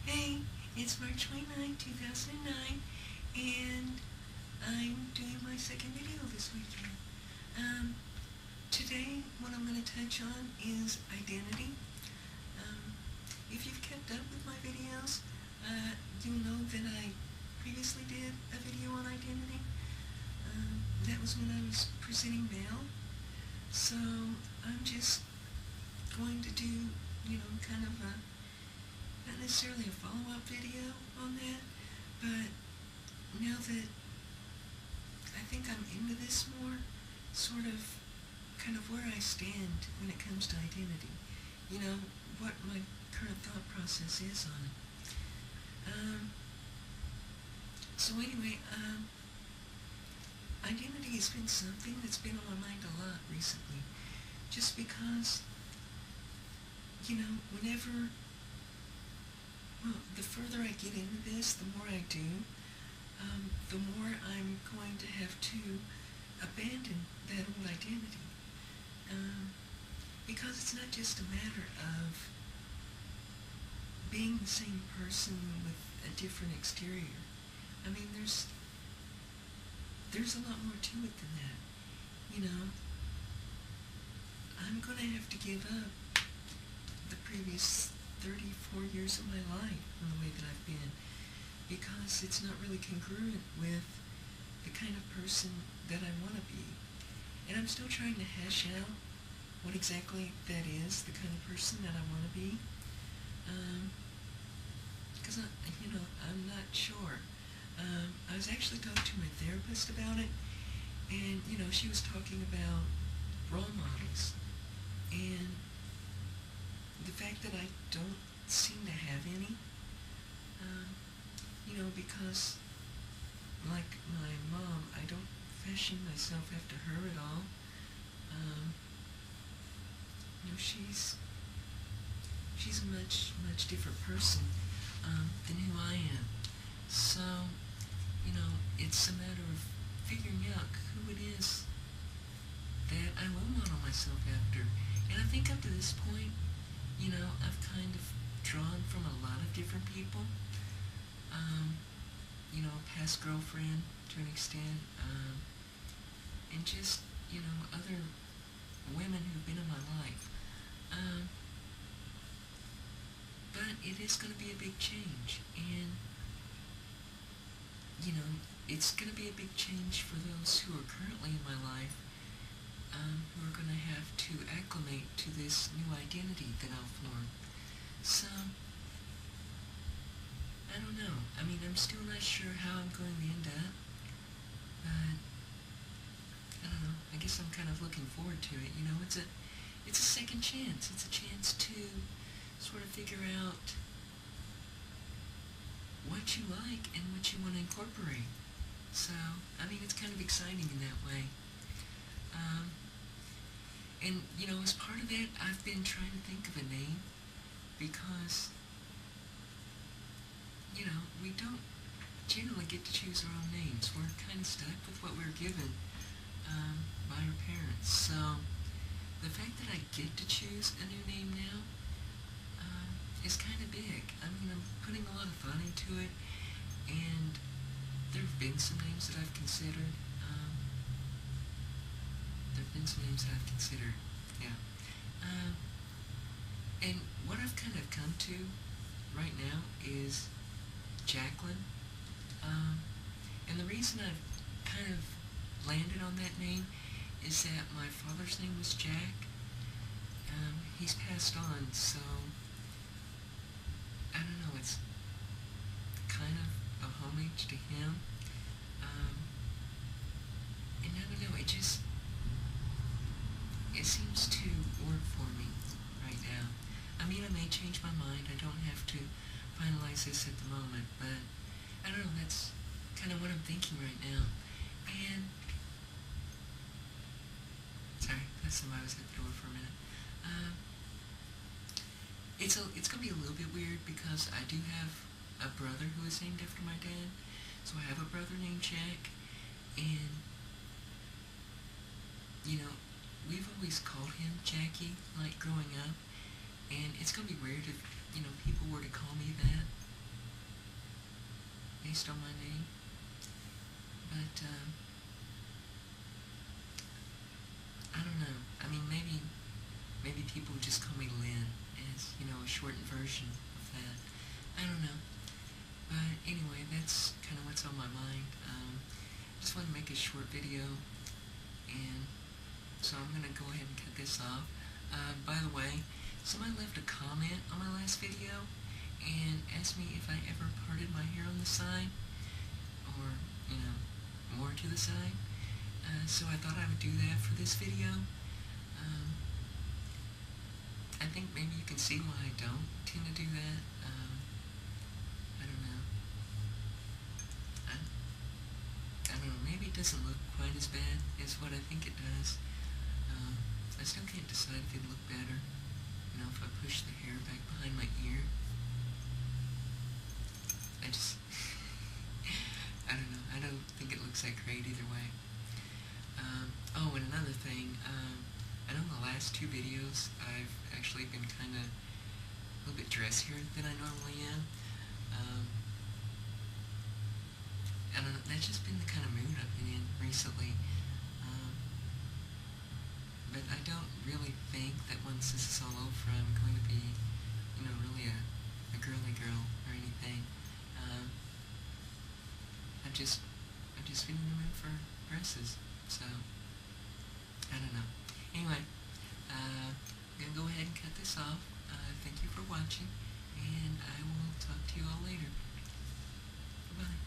Hey, it's March 29, 2009, and I'm doing my second video this weekend. Um, Today, what I'm going to touch on is identity. Um, if you've kept up with my videos, you'll know that I previously did a video on identity. That was when I was presenting bail. So, I'm just going to do, kind of not necessarily a follow-up video on that, but now that I think I'm into this more, sort of, kind of where I stand when it comes to identity, what my current thought process is on it. So anyway, identity has been something that's been on my mind a lot recently, just because, whenever, well, the further I get into this, the more I do, the more I'm going to have to abandon that old identity. Because it's not just a matter of being the same person with a different exterior. I mean, there's a lot more to it than that. I'm going to have to give up the previous 34 years of my life in the way that I've been, because it's not really congruent with the kind of person that I want to be. And I'm still trying to hash out what exactly that is, the kind of person that I want to be. Because, I'm not sure. I was actually talking to my therapist about it, and, she was talking about role models, and the fact that I don't seem to have any, because, like my mom, I don't fashion myself after her at all. She's a much, much different person than who I am. So, it's a matter of figuring out who it is that I will model myself after. And I think up to this point, I've kind of drawn from a lot of different people. Past girlfriend to an extent, and just, other women who've been in my life. But it is going to be a big change, and, it's going to be a big change for those who are currently in my life, who are going to have to acclimate to this new identity that I'll form. So, I don't know. I mean, I'm still not sure how I'm going to end up, but I don't know. I guess I'm kind of looking forward to it. It's a second chance. It's a chance to sort of figure out what you like and what you want to incorporate. So, I mean, it's kind of exciting in that way. And, as part of that, I've been trying to think of a name, because, we don't generally get to choose our own names. We're kind of stuck with what we're given by our parents. So, the fact that I get to choose a new name now is kind of big. I mean, I'm putting a lot of thought into it, and there have been some names that I've considered. Yeah. And what I've kind of come to right now is Jaclyn. And the reason I've kind of landed on that name is that my father's name was Jack. He's passed on, so I don't know, it's kind of a homage to him. And I don't know, it seems to work for me right now. I mean, I may change my mind. I don't have to finalize this at the moment, but I don't know, that's kind of what I'm thinking right now. And, sorry, that's somebody was at the door for a minute. It's going to be a little bit weird, because I do have a brother who is named after my dad. So I have a brother named Jack, and, we've always called him Jackie, like, growing up. And it's going to be weird if, people were to call me that. based on my name. But, I don't know. I mean, maybe people just call me Lynn as, a shortened version of that. I don't know. But anyway, that's kind of what's on my mind. Just want to make a short video, and so I'm going to go ahead and cut this off. By the way, somebody left a comment on my last video and asked me if I ever parted my hair on the side, or, more to the side. So I thought I would do that for this video. I think maybe you can see why I don't tend to do that. I don't know. I don't know, maybe it doesn't look quite as bad as what I think it does. I still can't decide if it'd look better, if I push the hair back behind my ear. I don't know, I don't think it looks that great either way. Oh, and another thing, I know in the last 2 videos I've actually been kind of a little bit dressier than I normally am. I don't know, that's just been the kind of mood I've been in recently. But I don't really think that once this is all over I'm going to be, really a girly girl or anything. I've just been in the mood for dresses, so I don't know. Anyway, I'm going to go ahead and cut this off. Thank you for watching, and I will talk to you all later. Bye-bye.